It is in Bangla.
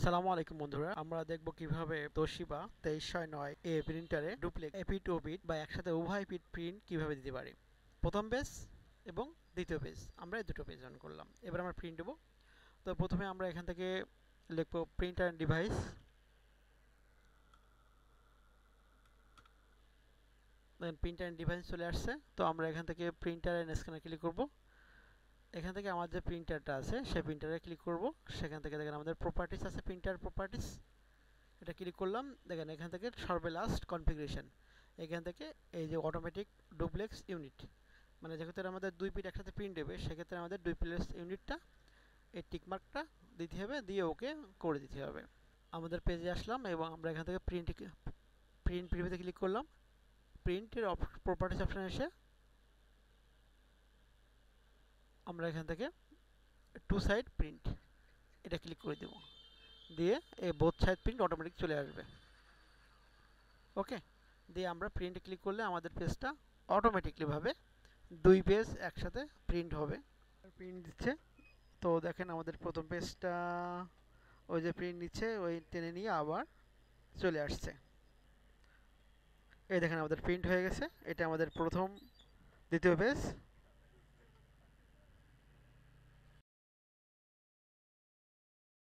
আসসালামু আলাইকুম বন্ধুরা, আমরা দেখব কিভাবে তোশিবা 2309 এ প্রিন্টারে ডুপ্লেক্স এপিট ওপিট বা একসাথে উভয় পিট প্রিন্ট কিভাবে দিতে পারি। প্রথম পেজ এবং দ্বিতীয় পেজ, আমরা এই দুটো পেজ অন করলাম। এবার আমরা প্রিন্ট দেবো। তো প্রথমে আমরা এখান থেকে লিখব printer and device. Then printer and device চলে আসছে। তো আমরা এখান থেকে প্রিন্টার অ্যান্ড স্ক্যানার ক্লিক করব। এখান থেকে আমার যে প্রিন্টারটা আছে সেই প্রিন্টারে ক্লিক করব। সেখান থেকে দেখেন আমাদের প্রপার্টিস আছে, প্রিন্টার প্রপার্টিস, এটা ক্লিক করলাম। দেখেন এখান থেকে সর্বে লাস্ট কনফিগারেশন, এখান থেকে এই যে অটোমেটিক ডুপ্লেক্স ইউনিট, মানে যেক্ষেত্রে আমাদের দুই পিট একসাথে প্রিন্ট দেবে সেক্ষেত্রে আমাদের ডুপ্লেক্স ইউনিটটা এই টিকমার্কটা দিতে হবে, দিয়ে ওকে করে দিতে হবে। আমাদের পেজে আসলাম এবং আমরা এখান থেকে প্রিন্ট প্রিভিউতে ক্লিক করলাম। প্রিন্টের প্রপার্টিস অপশানে এসে আমরা এখান থেকে টু সাইড প্রিন্ট এটা ক্লিক করে দেব, দিয়ে এই বোথ সাইড প্রিন্ট অটোমেটিক চলে আসবে। ওকে, দিয়ে আমরা প্রিন্টে ক্লিক করলে আমাদের পেজটা অটোমেটিকলিভাবে দুই পেজ একসাথে প্রিন্ট হবে। প্রিন্ট দিচ্ছে। তো দেখেন আমাদের প্রথম পেজটা ওই যে প্রিন্ট নিচ্ছে ওই টেনে নিয়ে আবার চলে আসছে। এই দেখেন আমাদের প্রিন্ট হয়ে গেছে। এটা আমাদের প্রথম দ্বিতীয় পেজ।